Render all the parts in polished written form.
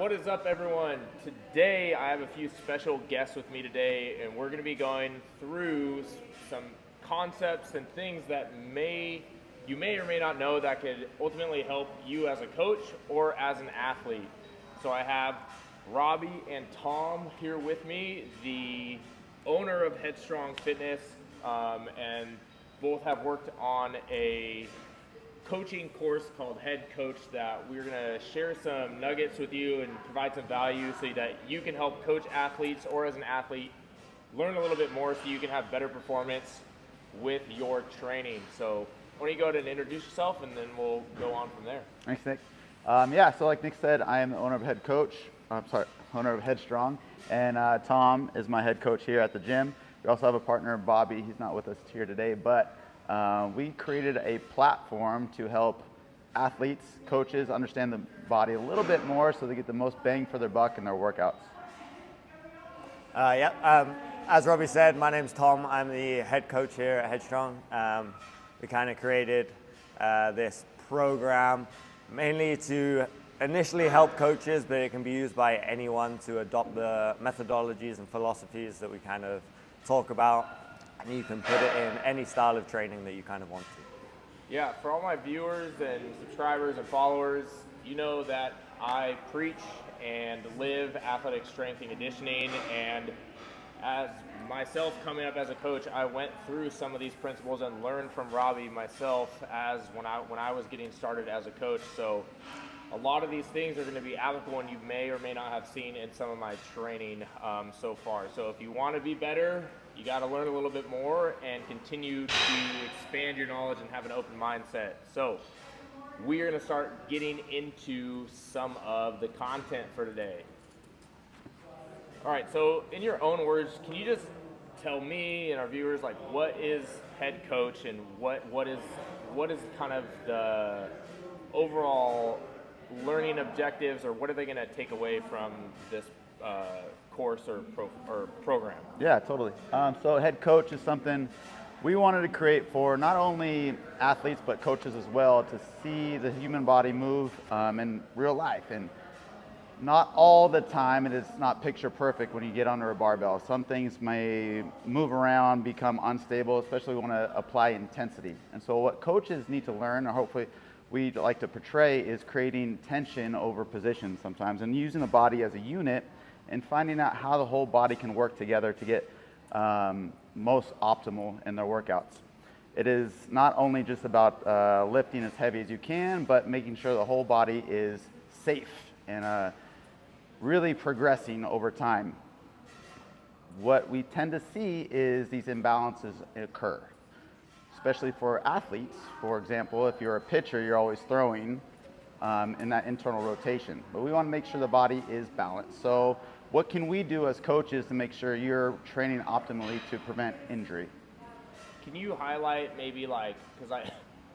what is up, everyone? Today I have a few special guests with me today, and we're going to be going through some concepts and things that you may or may not know that could ultimately help you as a coach or as an athlete. So I have Robbie and Tom here with me, the owner of Headstrong Fitness, and both have worked on a coaching course called HeadCoach that we're going to share some nuggets with you and provide some value so that you can help coach athletes, or as an athlete learn a little bit more so you can have better performance with your training. So why don't you go ahead and introduce yourself, and then we'll go on from there. Thanks, Nick. So like Nick said, I am the owner of owner of Headstrong, and Tom is my head coach here at the gym. We also have a partner, Bobby. He's not with us here today, but we created a platform to help athletes, coaches understand the body a little bit more so they get the most bang for their buck in their workouts. As Robbie said, my name's Tom. I'm the head coach here at Headstrong. We kind of created this program mainly to initially help coaches, but it can be used by anyone to adopt the methodologies and philosophies that we kind of talk about. And you can put it in any style of training that you kind of want to. Yeah, for all my viewers and subscribers and followers, you know that I preach and live athletic strength and conditioning, and as myself coming up as a coach, I went through some of these principles and learned from Robbie myself as when I was getting started as a coach. So a lot of these things are going to be applicable, and you may or may not have seen in some of my training so far. So if you want to be better, you got to learn a little bit more and continue to expand your knowledge and have an open mindset. So we're going to start getting into some of the content for today. All right, so in your own words, can you just tell me and our viewers, like, what is head coach, and what is kind of the overall learning objectives, or what are they going to take away from this course or program? Yeah, totally. So head coach is something we wanted to create for not only athletes but coaches as well, to see the human body move in real life. And not all the time, it is not picture perfect when you get under a barbell. Some things may move around, become unstable, especially when we want to apply intensity. And so what coaches need to learn, or hopefully we'd like to portray, is creating tension over positions sometimes, and using the body as a unit and finding out how the whole body can work together to get most optimal in their workouts. It is not only just about lifting as heavy as you can, but making sure the whole body is safe and really progressing over time. What we tend to see is these imbalances occur, especially for athletes. For example, if you're a pitcher, you're always throwing in that internal rotation. But we want to make sure the body is balanced. So what can we do as coaches to make sure you're training optimally to prevent injury? Can you highlight maybe, like, because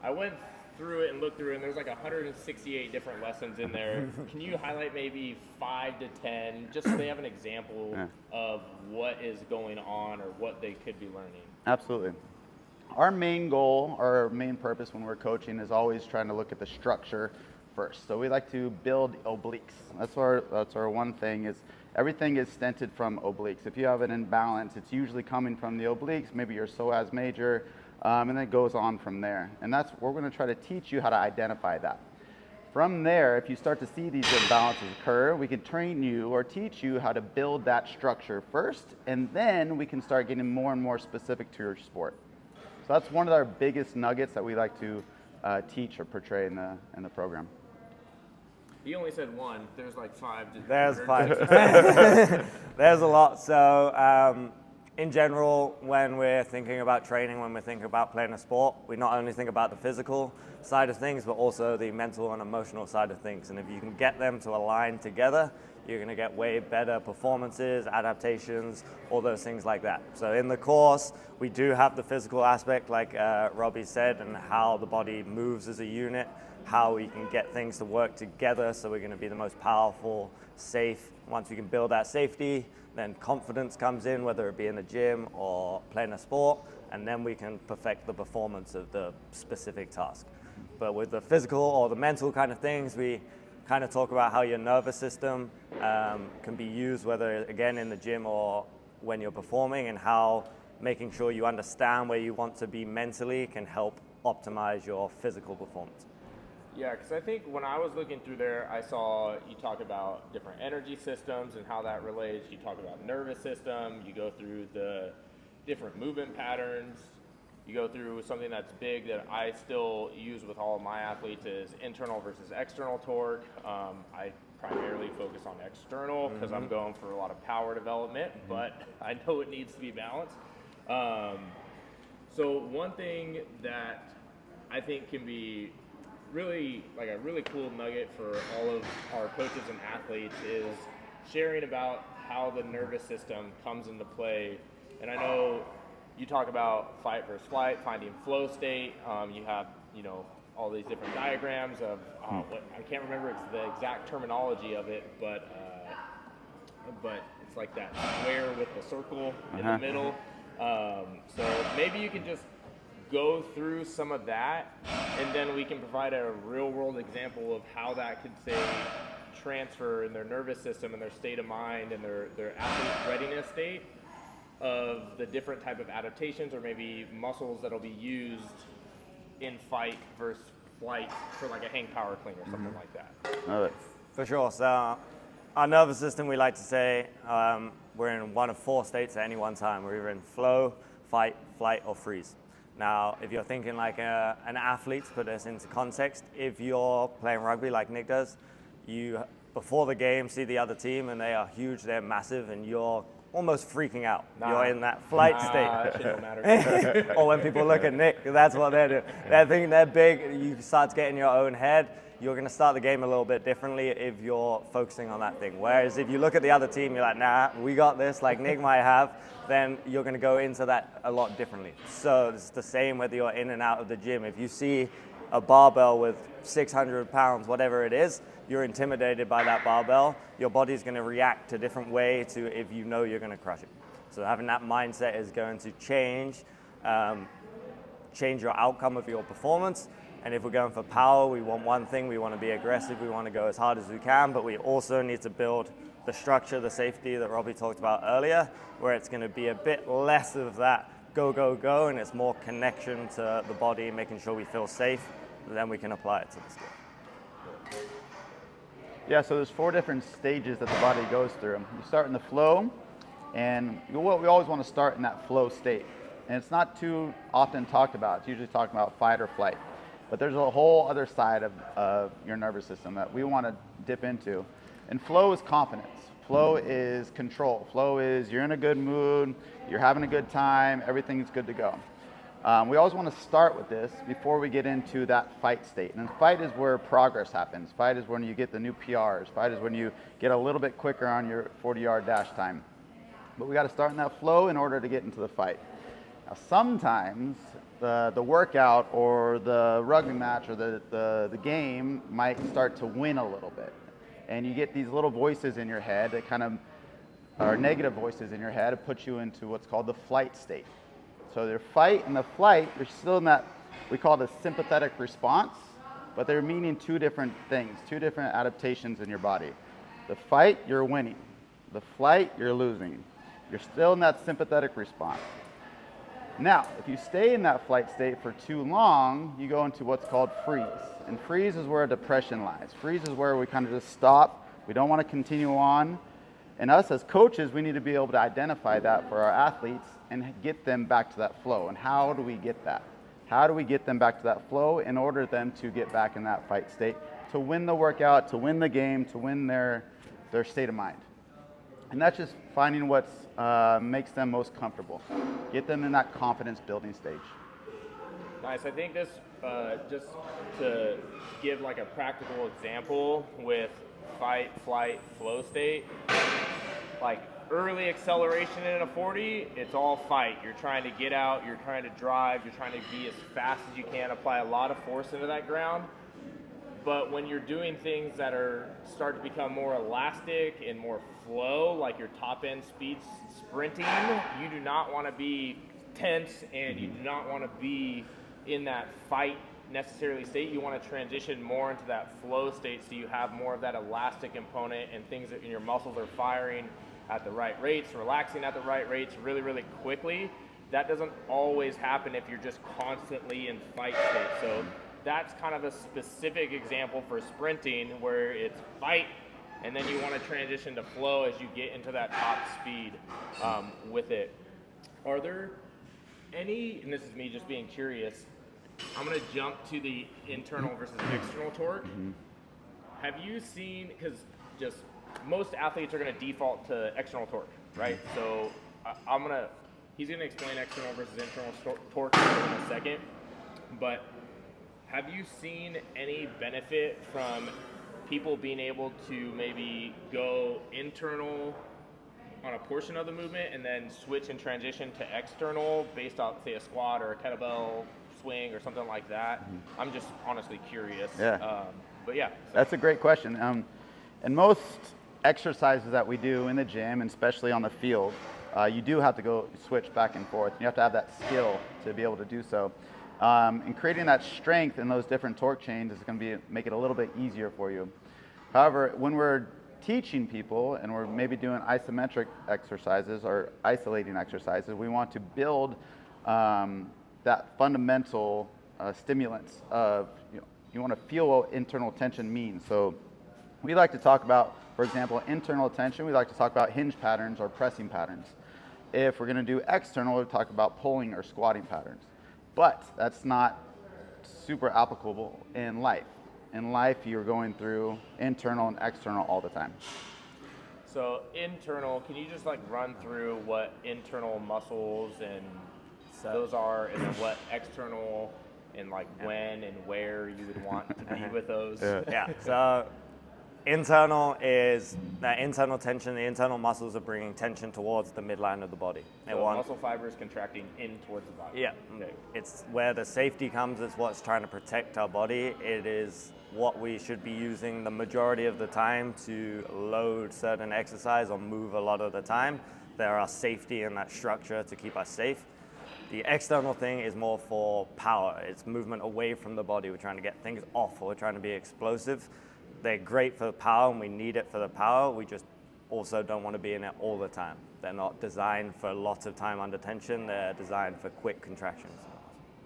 I went through it and looked through it, and there's like 168 different lessons in there. Can you highlight maybe 5 to 10, just so they have an example of what is going on or what they could be learning? Absolutely. Our main goal, or our main purpose when we're coaching, is always trying to look at the structure first. So we like to build obliques. That's our one thing, is everything is stented from obliques. If you have an imbalance, it's usually coming from the obliques, maybe your psoas major, and then it goes on from there. And we're going to try to teach you how to identify that. From there, if you start to see these imbalances occur, we can train you or teach you how to build that structure first, and then we can start getting more and more specific to your sport. So that's one of our biggest nuggets that we like to teach or portray in the program. You only said one. There's like 5. There's 5. There's a lot. So in general, when we're thinking about training, when we're thinking about playing a sport, we not only think about the physical side of things, but also the mental and emotional side of things. And if you can get them to align together, you're going to get way better performances, adaptations, all those things like that. So in the course, we do have the physical aspect, like Robbie said, and how the body moves as a unit, how we can get things to work together so we're going to be the most powerful, safe. Once we can build that safety, then confidence comes in, whether it be in the gym or playing a sport, and then we can perfect the performance of the specific task. But with the physical or the mental kind of things, we kind of talk about how your nervous system can be used, whether again in the gym or when you're performing, and how making sure you understand where you want to be mentally can help optimize your physical performance. Yeah, because I think when I was looking through there, I saw you talk about different energy systems and how that relates. You talk about nervous system. You go through the different movement patterns. You go through something that's big that I still use with all of my athletes is internal versus external torque. I primarily focus on external because I'm going for a lot of power development, but I know it needs to be balanced. So one thing that I think can be really like a really cool nugget for all of our coaches and athletes is sharing about how the nervous system comes into play. And I know you talk about fight versus flight, finding flow state. You have, all these different diagrams of what I can't remember the exact terminology of it, but it's like that square with the circle in the middle. So maybe you could just go through some of that, and then we can provide a real world example of how that could, say, transfer in their nervous system and their state of mind and their athlete readiness state of the different type of adaptations or maybe muscles that'll be used in fight versus flight for like a hang power clean or something like that. Love it. For sure. So our nervous system, we like to say, we're in one of 4 states at any one time. We're either in flow, fight, flight, or freeze. Now, if you're thinking like an athlete, to put this into context, if you're playing rugby like Nick does, you, before the game, see the other team and they are huge, they're massive, and you're almost freaking out. You're in that flight state. That shit don't matter. Or when people look at Nick, that's what they're doing. They're thinking they're big, you start to get in your own head, you're going to start the game a little bit differently if you're focusing on that thing. Whereas if you look at the other team, you're like, nah, we got this, like Nick might have, then you're going to go into that a lot differently. So it's the same whether you're in and out of the gym. If you see a barbell with 600 pounds, whatever it is, you're intimidated by that barbell, your body's going to react a different way to if you know you're going to crush it. So having that mindset is going to change your outcome of your performance. And if we're going for power, we want one thing, we want to be aggressive, we want to go as hard as we can, but we also need to build the structure, the safety that Robbie talked about earlier, where it's going to be a bit less of that go, go, go, and it's more connection to the body, making sure we feel safe, then we can apply it to the skill. Yeah, so there's 4 different stages that the body goes through. You start in the flow, and we always want to start in that flow state. And it's not too often talked about. It's usually talking about fight or flight. But there's a whole other side of your nervous system that we want to dip into. And flow is confidence. Flow is control. Flow is you're in a good mood, you're having a good time, everything's good to go. We always want to start with this before we get into that fight state. And fight is where progress happens. Fight is when you get the new PRs. Fight is when you get a little bit quicker on your 40-yard dash time. But we got to start in that flow in order to get into the fight. Now, sometimes the workout or the rugby match or the game might start to win a little bit. And you get these little voices in your head that kind of are negative voices in your head that put you into what's called the flight state. So their fight and the flight, they're still in that, we call it a sympathetic response, but they're meaning 2 different things, 2 different adaptations in your body. The fight, you're winning. The flight, you're losing. You're still in that sympathetic response. Now, if you stay in that flight state for too long, you go into what's called freeze. And freeze is where depression lies. Freeze is where we kind of just stop. We don't want to continue on. And us as coaches, we need to be able to identify that for our athletes and get them back to that flow. And how do we get that? How do we get them back to that flow in order for them to get back in that fight state, to win the workout, to win the game, to win their state of mind? And that's just finding what makes them most comfortable. Get them in that confidence building stage. Nice. I think this, just to give like a practical example with fight, flight, flow state, like early acceleration in a 40, it's all fight. You're trying to get out, you're trying to drive, you're trying to be as fast as you can, apply a lot of force into that ground. But when you're doing things that start to become more elastic and more flow, like your top end speed sprinting, you do not want to be tense and you do not want to be in that fight necessarily state. You want to transition more into that flow state, so you have more of that elastic component, and things in your muscles are firing at the right rates, relaxing at the right rates really, really quickly. That doesn't always happen if you're just constantly in fight state. So that's kind of a specific example for sprinting, where it's fight, and then you want to transition to flow as you get into that top speed with it. Are there any, and this is me just being curious, I'm going to jump to the internal versus external torque. Have you seen, because just most athletes are going to default to external torque, right? So he's going to explain external versus internal torque in a second, but have you seen any benefit from people being able to maybe go internal on a portion of the movement and then switch and transition to external based on, say, a squat or a kettlebell swing or something like that? I'm just honestly curious. But yeah. That's a great question. And most exercises that we do in the gym, and especially on the field, you do have to go switch back and forth. You have to have that skill to be able to do so. And creating that strength in those different torque chains is going to make it a little bit easier for you. However, when we're teaching people and we're maybe doing isometric exercises or isolating exercises, we want to build that fundamental stimulants of, you want to feel what internal tension means. So we like to talk about, for example, internal tension. We like to talk about hinge patterns or pressing patterns. If we're going to do external, we talk about pulling or squatting patterns. But that's not super applicable in life. In life, you're going through internal and external all the time. So internal, can you just like run through what internal muscles and those are, and then what external, and like when and where you would want to be with those? Yeah. So internal is that internal tension. The internal muscles are bringing tension towards the midline of the body. So muscle fibers contracting in towards the body. Yeah. Okay. It's where the safety comes. It's what's trying to protect our body. It is what we should be using the majority of the time to load certain exercise or move a lot of the time. There are safety in that structure to keep us safe. The external thing is more for power. It's movement away from the body. We're trying to get things off, or we're trying to be explosive. They're great for the power, and we need it for the power. We just also don't want to be in it all the time. They're not designed for lots of time under tension. They're designed for quick contractions.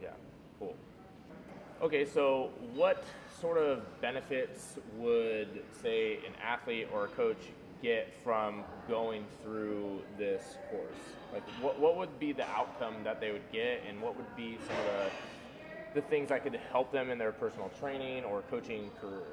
Yeah, cool. Okay, so what sort of benefits would, say, an athlete or a coach get from going through this course? Like, what would be the outcome that they would get, and what would be some of the things that could help them in their personal training or coaching career?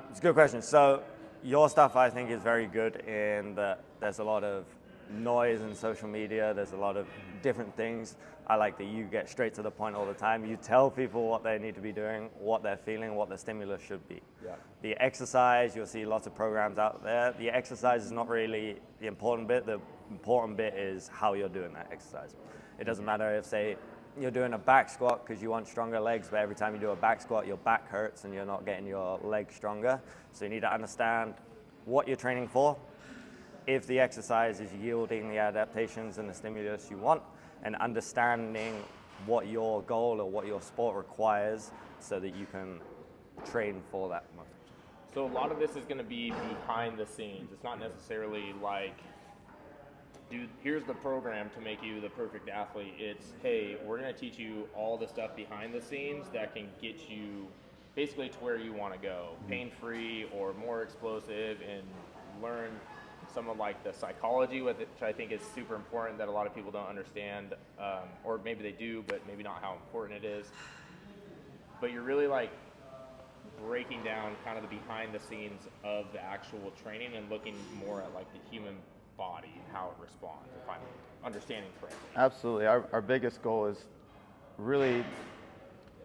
It's a good question. So your stuff, I think, is very good in that there's a lot of noise in social media. There's a lot of different things. I like that you get straight to the point all the time. You tell people what they need to be doing, what they're feeling, what the stimulus should be. Yeah. The exercise, you'll see lots of programs out there. The exercise is not really the important bit. The important bit is how you're doing that exercise. It doesn't matter if, say, you're doing a back squat because you want stronger legs, but every time you do a back squat, your back hurts and you're not getting your legs stronger. So you need to understand what you're training for, if the exercise is yielding the adaptations and the stimulus you want, and understanding what your goal or what your sport requires so that you can train for that. So a lot of this is going to be behind the scenes. It's not necessarily like, dude, here's the program to make you the perfect athlete. It's, hey, we're going to teach you all the stuff behind the scenes that can get you basically to where you want to go, pain-free or more explosive, and learn some of like the psychology with it, which I think is super important that a lot of people don't understand, or maybe they do, but maybe not how important it is. But you're really like breaking down kind of the behind the scenes of the actual training and looking more at like the human body and how it responds, if I'm understanding correctly. Absolutely. Our biggest goal is really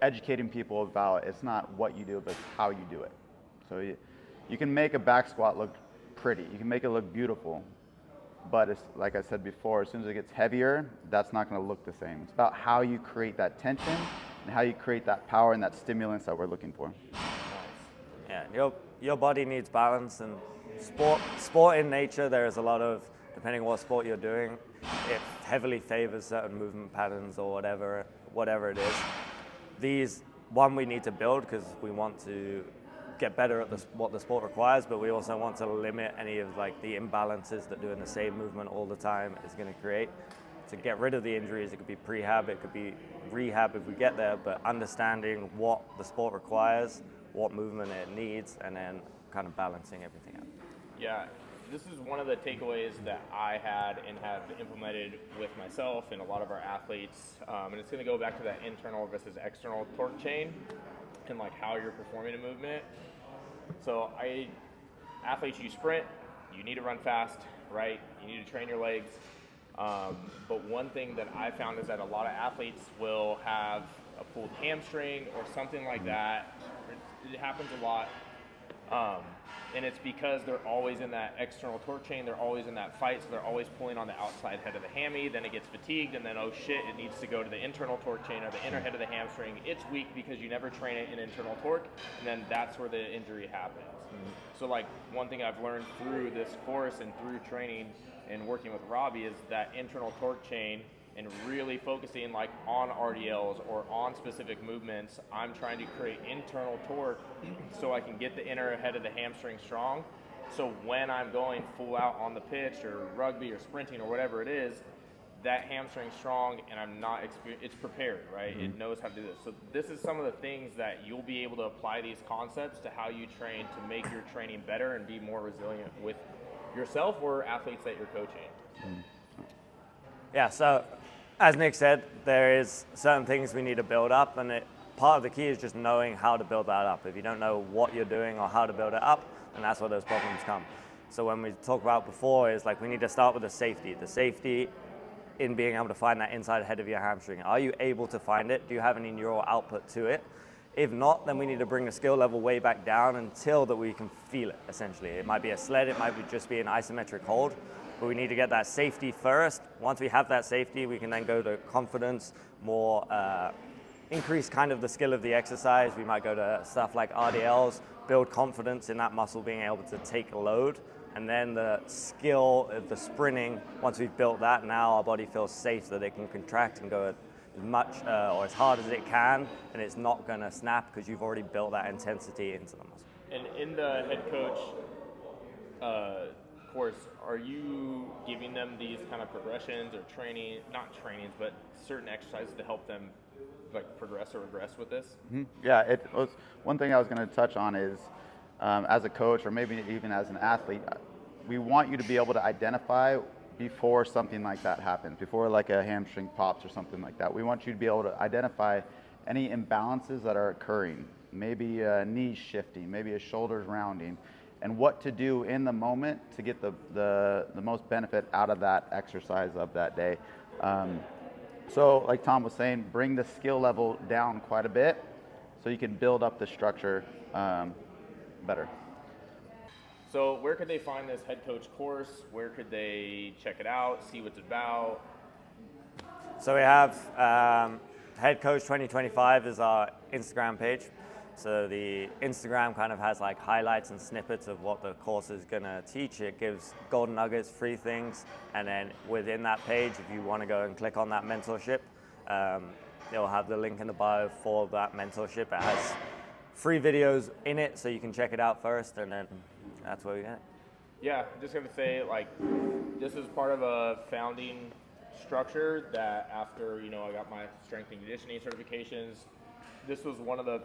educating people about, it's not what you do, but it's how you do it. So you can make a back squat look pretty, you can make it look beautiful, but it's, like I said before, as soon as it gets heavier, that's not going to look the same. It's about how you create that tension and how you create that power and that stimulants that we're looking for. Yeah, your body needs balance, and sport in nature, there is a lot of, depending on what sport you're doing, it heavily favors certain movement patterns or whatever it is. these, one, we need to build because we want to get better at what the sport requires, but we also want to limit any of like the imbalances that doing the same movement all the time is going to create. To get rid of the injuries, it could be prehab, it could be rehab if we get there, but understanding what the sport requires, what movement it needs, and then kind of balancing everything out. Yeah, this is one of the takeaways that I had and have implemented with myself and a lot of our athletes, and it's going to go back to that internal versus external torque chain and like how you're performing a movement. So athletes, you sprint, you need to run fast, right? You need to train your legs. But one thing that I found is that a lot of athletes will have a pulled hamstring or something like that. It happens a lot. And it's because they're always in that external torque chain, they're always in that fight, so they're always pulling on the outside head of the hammy, then it gets fatigued, and then, oh shit, it needs to go to the internal torque chain or the inner head of the hamstring. It's weak because you never train it in internal torque, and then that's where the injury happens. So like one thing I've learned through this course and through training and working with Robbie is that internal torque chain and really focusing like on RDLs or on specific movements. I'm trying to create internal torque so I can get the inner head of the hamstring strong. So when I'm going full out on the pitch or rugby or sprinting or whatever it is, that hamstring's strong and I'm not it's prepared, right? Mm-hmm. It knows how to do this. So this is some of the things that you'll be able to apply these concepts to how you train to make your training better and be more resilient with yourself or athletes that you're coaching. Mm-hmm. Yeah, so as Nick said, there is certain things we need to build up, and part of the key is just knowing how to build that up. If you don't know what you're doing or how to build it up, then that's where those problems come. So when we talked about before is like we need to start with the safety in being able to find that inside head of your hamstring. Are you able to find it? Do you have any neural output to it? If not, then we need to bring the skill level way back down until that we can feel it, essentially. It might be a sled, it might just be an isometric hold, but we need to get that safety first. Once we have that safety, we can then go to confidence, more increase kind of the skill of the exercise. We might go to stuff like RDLs, build confidence in that muscle being able to take a load. And then the skill of the sprinting, once we've built that, now our body feels safe that it can contract and go as much or as hard as it can, and it's not gonna snap because you've already built that intensity into the muscle. And in the HeadCoach course, are you giving them these kind of progressions or not trainings, but certain exercises to help them like progress or regress with this? Mm-hmm. Yeah, it was one thing I was going to touch on is as a coach or maybe even as an athlete, we want you to be able to identify before something like that happens, before like a hamstring pops or something like that. We want you to be able to identify any imbalances that are occurring, maybe a knee shifting, maybe a shoulders rounding, and what to do in the moment to get the most benefit out of that exercise of that day. So like Tom was saying, bring the skill level down quite a bit so you can build up the structure better. So where could they find this HeadCoach course? Where could they check it out, see what it's about? So we have HeadCoach 2025 is our Instagram page. So the Instagram kind of has like highlights and snippets of what the course is gonna teach. It gives golden nuggets, free things, and then within that page, if you wanna go and click on that mentorship, it'll have the link in the bio for that mentorship. It has free videos in it, so you can check it out first, and then that's where we get it. Yeah, I'm just gonna say, like, this is part of a founding structure that after, I got my strength and conditioning certifications, this was one of the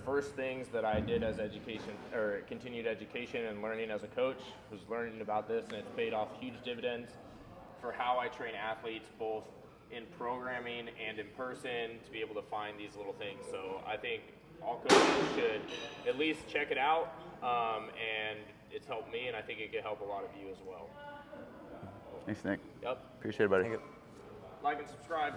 first things that I did as education or continued education and learning as a coach, was learning about this, and it's paid off huge dividends for how I train athletes both in programming and in person to be able to find these little things. So I think all coaches should at least check it out, and it's helped me, and I think it could help a lot of you as well. Thanks, Nick. Yep. Appreciate it, buddy. Thank you. Like and subscribe.